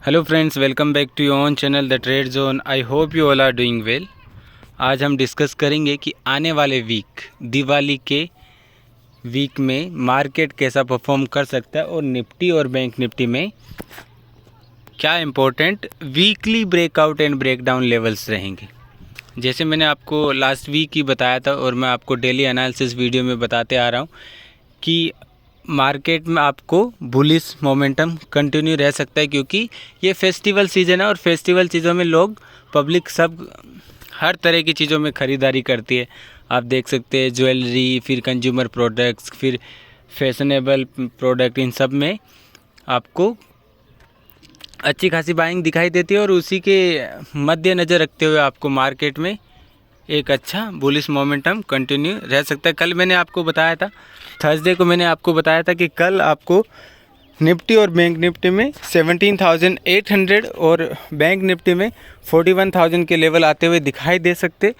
Hello friends, welcome back to your own channel the trade zone. I hope you all are doing well. आज हम discuss करेंगे कि आने वाले दिवाली के वीक में मार्केट कैसा परफॉर्म कर सकता है और निफ्टी और बैंक निफ्टी में क्या important weekly breakout and breakdown levels रहेंगे। जैसे मैंने आपको लास्ट वीक ही बताया था और मैं आपको डेली एनालिसिस वीडियो में बताते आ रहा हूँ कि मार्केट में आपको बुलिश मोमेंटम कंटिन्यू रह सकता है, क्योंकि ये फेस्टिवल सीज़न है और फेस्टिवल चीज़ों में लोग पब्लिक सब हर तरह की चीज़ों में ख़रीदारी करती है। आप देख सकते हैं ज्वेलरी, फिर कंज्यूमर प्रोडक्ट्स, फिर फैशनेबल प्रोडक्ट, इन सब में आपको अच्छी खासी बाइंग दिखाई देती है और उसी के मद्देनज़र रखते हुए आपको मार्केट में एक अच्छा बुलिश मोमेंटम कंटिन्यू रह सकता है। कल मैंने आपको बताया था, थर्सडे को मैंने आपको बताया था कि कल आपको निफ्टी और बैंक निफ्टी में 17,800 और बैंक निफ्टी में 41,000 के लेवल आते हुए दिखाई दे सकते,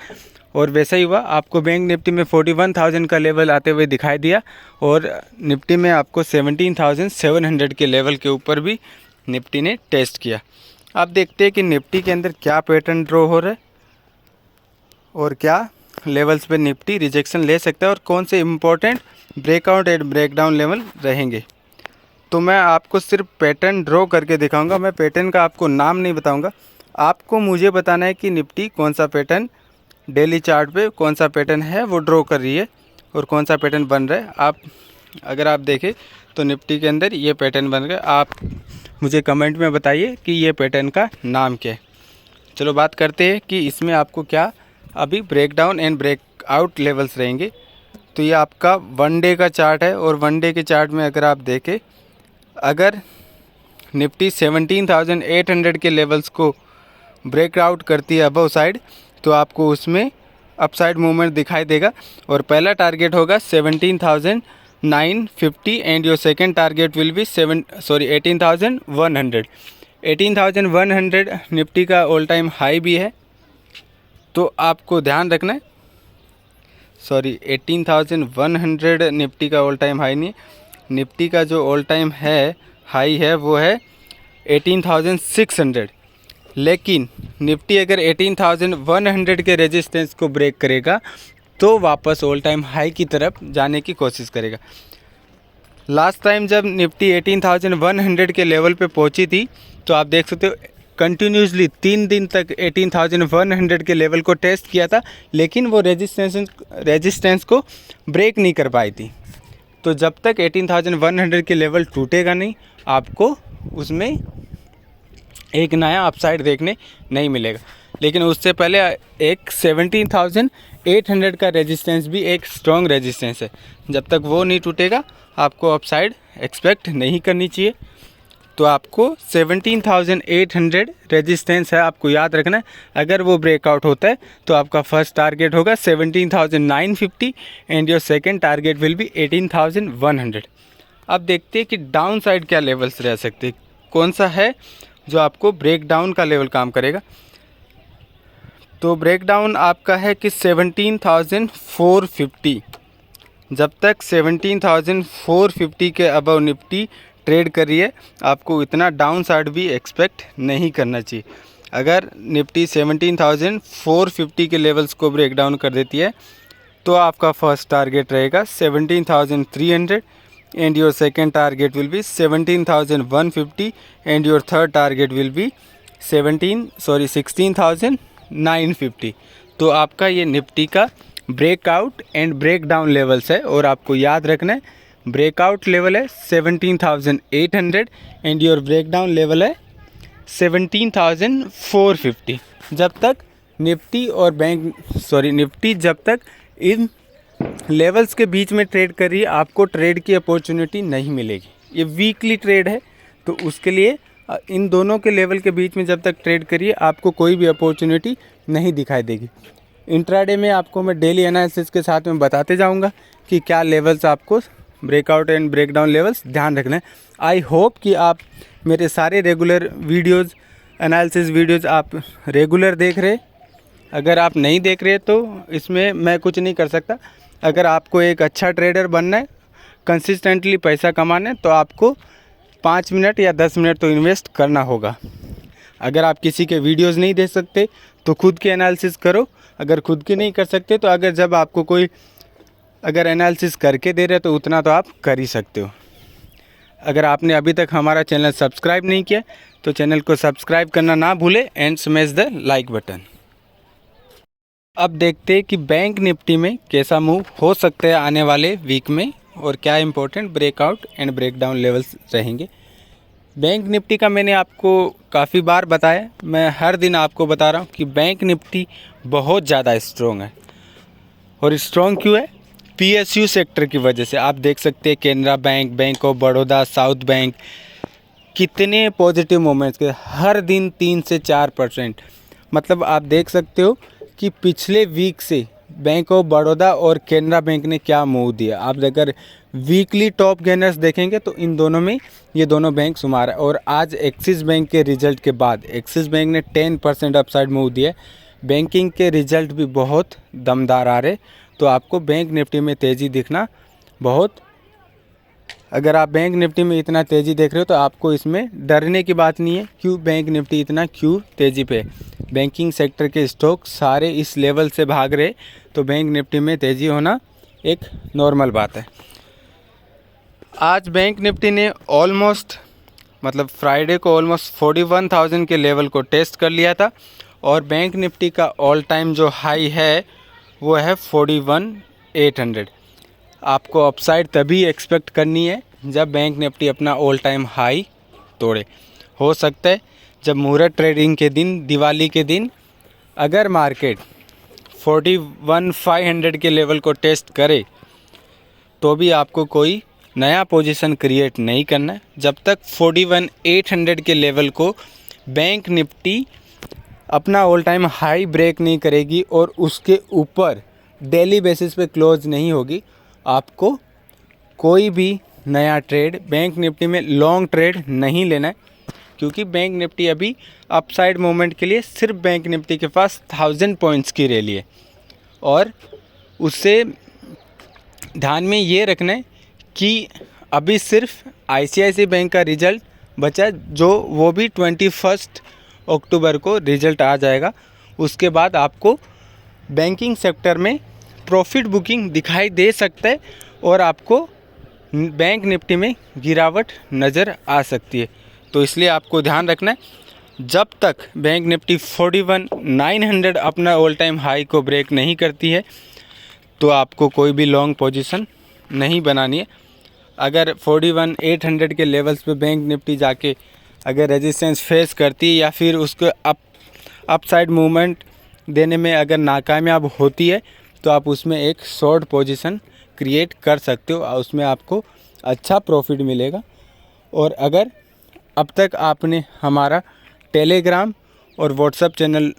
और वैसा ही हुआ। आपको बैंक निफ्टी में 41,000 का लेवल आते हुए दिखाई दिया और निफ्टी में आपको 17,700 के लेवल के ऊपर भी निफ्टी ने टेस्ट किया। आप देखते हैं कि निफ्टी के अंदर क्या पैटर्न ड्रॉ हो रहा है और क्या लेवल्स पे निफ्टी रिजेक्शन ले सकता है और कौन से important breakout and breakdown level रहेंगे। तो मैं आपको सिर्फ पैटर्न ड्रॉ करके दिखाऊंगा। मैं पैटर्न का आपको नाम नहीं बताऊंगा, आपको मुझे बताना है कि निफ्टी कौन सा पैटर्न डेली चार्ट पे कौन सा पैटर्न है वो ड्रॉ कर रही है और कौन सा पैटर्न बन रहा है। अगर आप देखें तो निफ्टी के अंदर ये पैटर्न बन रहा है। आप मुझे कमेंट में बताइए कि ये पैटर्न का नाम क्या है। चलो बात करते हैं कि इसमें आपको क्या अभी ब्रेकडाउन एंड ब्रेकआउट लेवल्स रहेंगे। तो ये आपका वन डे का चार्ट है और वन डे के चार्ट में अगर आप देखें, अगर निफ्टी 17,800 के लेवल्स को ब्रेकआउट करती है अबव साइड, तो आपको उसमें अपसाइड मूवमेंट दिखाई देगा और पहला टारगेट होगा 17,950 and your second target will be 18,100। 18,100 Nifty का ऑल टाइम हाई भी है, तो आपको ध्यान रखना है। 18,100 निफ्टी का ऑल टाइम हाई नहीं है, निफ्टी का जो ऑल टाइम है हाई है वो है 18,600। लेकिन निफ्टी अगर 18,100 के रेजिस्टेंस को ब्रेक करेगा तो वापस ऑल टाइम हाई की तरफ जाने की कोशिश करेगा। लास्ट टाइम जब निफ्टी 18,100 के लेवल पे पहुंची थी, तो आप देख सकते हो कंटिन्यूसली 3 दिन तक 18,100 के लेवल को टेस्ट किया था, लेकिन वो रेजिस्टेंस को ब्रेक नहीं कर पाई थी। तो जब तक 18,100 के लेवल टूटेगा नहीं, आपको उसमें एक नया अपसाइड देखने नहीं मिलेगा। लेकिन उससे पहले एक 17,800 का रेजिस्टेंस भी एक स्ट्रॉन्ग रेजिस्टेंस है। जब तक वो नहीं टूटेगा आपको अपसाइड एक्सपेक्ट नहीं करनी चाहिए। तो आपको 17,800 रेजिस्टेंस है, आपको याद रखना है। अगर वो ब्रेकआउट होता है तो आपका फर्स्ट टारगेट होगा 17,950 and your second target will be 18,100। अब देखते हैं कि डाउन साइड क्या लेवल्स रह सकते हैं, कौन सा है जो आपको ब्रेक डाउन का लेवल काम करेगा। तो ब्रेक डाउन आपका है कि 17,450। जब तक 17,450 के अबव निफ्टी ट्रेड कर रही है, आपको इतना डाउन साइड भी एक्सपेक्ट नहीं करना चाहिए। अगर निफ्टी 17,450 के लेवल्स को ब्रेक डाउन कर देती है तो आपका फर्स्ट टारगेट रहेगा 17,300 and your second target will be 17,150 and your third target will be 16,950। तो आपका ये निफ्टी का breakout and break down levels है और आपको याद रखना है ब्रेकआउट लेवल है 17,800 and your break down level है 17,450। जब तक निफ्टी जब तक इन लेवल्स के बीच में ट्रेड कर रही है, आपको ट्रेड की अपॉर्चुनिटी नहीं मिलेगी। ये वीकली ट्रेड है, तो उसके लिए इन दोनों के लेवल के बीच में जब तक ट्रेड करिए आपको कोई भी अपॉर्चुनिटी नहीं दिखाई देगी। इंट्राडे में आपको मैं डेली एनालिसिस के साथ में बताते जाऊंगा कि क्या लेवल्स आपको ब्रेकआउट एंड ब्रेकडाउन लेवल्स ध्यान रखना है। आई होप कि आप मेरे सारे रेगुलर वीडियोज़, एनालिसिस वीडियोज़ आप रेगुलर देख रहे। अगर आप नहीं देख रहे तो इसमें मैं कुछ नहीं कर सकता। अगर आपको एक अच्छा ट्रेडर बनना है, कंसिस्टेंटली पैसा कमाना है, तो आपको 5 मिनट या 10 मिनट तो इन्वेस्ट करना होगा। अगर आप किसी के वीडियोस नहीं देख सकते तो खुद की एनालिसिस करो। अगर खुद की नहीं कर सकते तो अगर जब आपको कोई अगर एनालिसिस करके दे रहे तो उतना तो आप कर ही सकते हो। अगर आपने अभी तक हमारा चैनल सब्सक्राइब नहीं किया तो चैनल को सब्सक्राइब करना ना भूले and smash the like button. अब देखते हैं कि बैंक निफ्टी में कैसा मूव हो सकता है आने वाले वीक में और क्या important breakout and breakdown levels रहेंगे। बैंक निफ्टी का मैंने आपको काफ़ी बार बताया, मैं हर दिन आपको बता रहा हूँ कि बैंक निफ्टी बहुत ज़्यादा स्ट्रॉन्ग है। और स्ट्रॉन्ग क्यों है? पीएसयू सेक्टर की वजह से। आप देख सकते हैं Canara bank, bank of Baroda, south bank कितने पॉजिटिव मोमेंट्स के हर दिन 3 से 4%। मतलब आप देख सकते हो कि पिछले वीक से बैंक ऑफ बड़ौदा और कैनरा बैंक ने क्या मूव दिया। आप अगर वीकली टॉप गेनर्स देखेंगे तो इन दोनों में ये दोनों बैंक शुमार है। और आज एक्सिस बैंक के रिजल्ट के बाद एक्सिस बैंक ने 10% अपसाइड मूव दिया। बैंकिंग के रिजल्ट भी बहुत दमदार आ रहे, तो आपको बैंक निफ्टी में तेज़ी दिखना बहुत, अगर आप बैंक निफ्टी में इतना तेज़ी देख रहे हो तो आपको इसमें डरने की बात नहीं है। क्यों बैंक निफ्टी इतना क्यों तेज़ी पे? बैंकिंग सेक्टर के स्टॉक सारे इस लेवल से भाग रहे, तो बैंक निफ्टी में तेज़ी होना एक नॉर्मल बात है। आज बैंक निफ्टी ने ऑलमोस्ट मतलब फ्राइडे को ऑलमोस्ट 41,000 के लेवल को टेस्ट कर लिया था और बैंक निफ्टी का ऑल टाइम जो हाई है वो है 41,800। आपको अपसाइड तभी एक्सपेक्ट करनी है जब बैंक निफ्टी अपना ऑल टाइम हाई तोड़े। हो सकता है जब मुहूर्त ट्रेडिंग के दिन, दिवाली के दिन, अगर मार्केट 41,500 के लेवल को टेस्ट करे तो भी आपको कोई नया पोजीशन क्रिएट नहीं करना है जब तक 41,800 के लेवल को बैंक निफ्टी अपना ऑल टाइम हाई ब्रेक नहीं करेगी और उसके ऊपर डेली बेसिस पे क्लोज नहीं होगी। आपको कोई भी नया ट्रेड बैंक निफ्टी में लॉन्ग ट्रेड नहीं लेना है, क्योंकि बैंक निफ्टी अभी अपसाइड मोमेंट के लिए सिर्फ बैंक निफ्टी के पास 1000 पॉइंट्स की रैली है। और उससे ध्यान में ये रखना है कि अभी सिर्फ ICICI बैंक का रिज़ल्ट बचा, जो वो भी 21 अक्टूबर को रिज़ल्ट आ जाएगा। उसके बाद आपको बैंकिंग सेक्टर में प्रॉफिट बुकिंग दिखाई दे सकता है और आपको बैंक निफ्टी में गिरावट नज़र आ सकती है। तो इसलिए आपको ध्यान रखना है, जब तक बैंक निफ्टी 41,900 अपना ऑल टाइम हाई को ब्रेक नहीं करती है तो आपको कोई भी लॉन्ग पोजीशन नहीं बनानी है। अगर 41,800 के लेवल्स पे बैंक निफ्टी जाके अगर रेजिस्टेंस फेस करती है या फिर उसको अपसाइड मूवमेंट देने में अगर नाकामयाब होती है तो आप उसमें एक शॉर्ट पोजीशन क्रिएट कर सकते हो और उसमें आपको अच्छा प्रॉफिट मिलेगा। और अगर अब तक आपने हमारा टेलीग्राम और व्हाट्सएप चैनल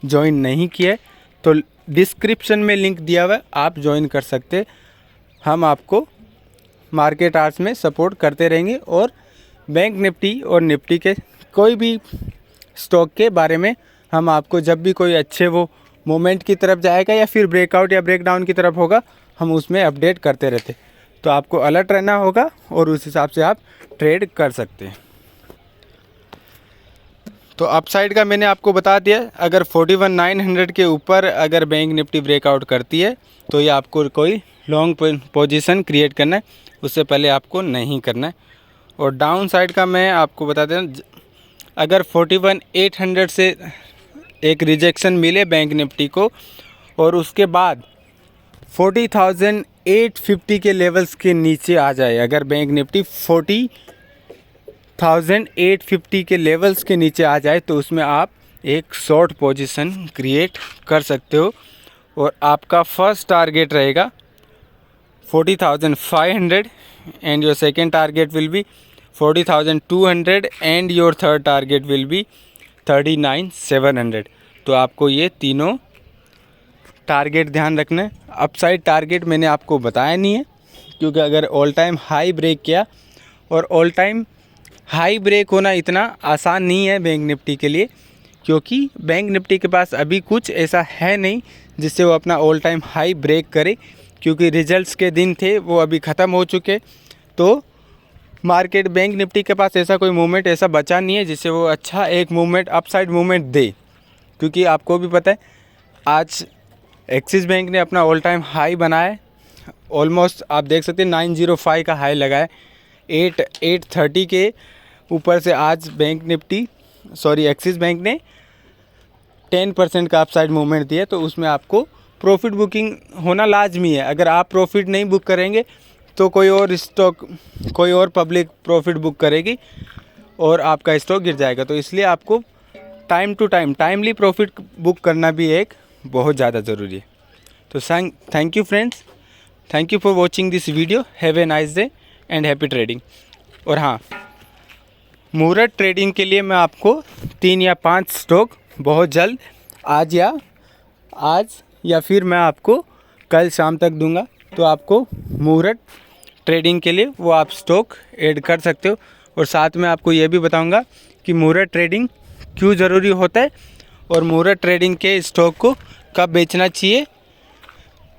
ज्वाइन नहीं किया है तो डिस्क्रिप्शन में लिंक दिया हुआ है, आप ज्वाइन कर सकते। हम आपको मार्केट आवर्स में सपोर्ट करते रहेंगे और बैंक निफ्टी और निफ्टी के कोई भी स्टॉक के बारे में हम आपको जब भी कोई अच्छे वो मोमेंट की तरफ जाएगा या फिर ब्रेकआउट या ब्रेकडाउन की तरफ होगा, हम उसमें अपडेट करते रहते। तो आपको अलर्ट रहना होगा और उस हिसाब से आप ट्रेड कर सकते हैं। तो अपसाइड का मैंने आपको बता दिया, अगर 41,900 के ऊपर अगर बैंक निफ्टी ब्रेकआउट करती है तो ये आपको कोई लॉन्ग पोजीशन क्रिएट करना है, उससे पहले आपको नहीं करना है। और डाउन साइड का मैं आपको बता दें, अगर 41,800 से एक रिजेक्शन मिले बैंक निफ्टी को और उसके बाद 40,850 के लेवल्स के नीचे आ जाए, अगर बैंक निफ्टी 40,850 के लेवल्स के नीचे आ जाए तो उसमें आप एक शॉर्ट पोजीशन क्रिएट कर सकते हो और आपका फर्स्ट टारगेट रहेगा 40,500 and your second target will be 40,200 and your third target will be 39,700। तो आपको ये तीनों टारगेट ध्यान रखना है। अपसाइड टारगेट मैंने आपको बताया नहीं है, क्योंकि अगर ऑल टाइम हाई ब्रेक किया, और ऑल टाइम हाई ब्रेक होना इतना आसान नहीं है बैंक निफ्टी के लिए, क्योंकि बैंक निफ्टी के पास अभी कुछ ऐसा है नहीं जिससे वो अपना ऑल टाइम हाई ब्रेक करे, क्योंकि रिजल्ट्स के दिन थे वो अभी ख़त्म हो चुके। तो मार्केट बैंक निफ्टी के पास ऐसा कोई मूवमेंट ऐसा बचा नहीं है जिससे वो अच्छा एक मूवमेंट अपसाइड मूवमेंट दे, क्योंकि आपको भी पता है आज एक्सिस बैंक ने अपना ऑल टाइम हाई बनाया है। ऑलमोस्ट आप देख सकते हैं 905 का हाई लगा है। 830 के ऊपर से आज एक्सिस बैंक ने 10% का अपसाइड मूवमेंट दिया, तो उसमें आपको प्रॉफिट बुकिंग होना लाजमी है। अगर आप प्रॉफिट नहीं बुक करेंगे तो कोई और पब्लिक प्रॉफिट बुक करेगी और आपका स्टॉक गिर जाएगा। तो इसलिए आपको time to time timely profit book करना भी एक बहुत ज़्यादा ज़रूरी है। तो thank you friends, thank you for watching this video. Have a nice day and happy trading. और हाँ, मुहूर्त ट्रेडिंग के लिए मैं आपको 3 या 5 स्टॉक बहुत जल्द आज या फिर मैं आपको कल शाम तक दूंगा। तो आपको मुहूर्त ट्रेडिंग के लिए वो आप स्टॉक ऐड कर सकते हो। और साथ में आपको ये भी बताऊंगा कि मुहूर्त ट्रेडिंग क्यों ज़रूरी होता है और मुहूर्त ट्रेडिंग के स्टॉक को कब बेचना चाहिए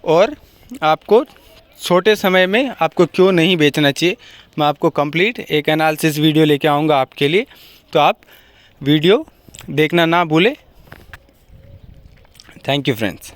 और आपको छोटे समय में आपको क्यों नहीं बेचना चाहिए। मैं आपको कंप्लीट एक एनालिसिस वीडियो लेके आऊँगा आपके लिए, तो आप वीडियो देखना ना भूलें। Thank you friends.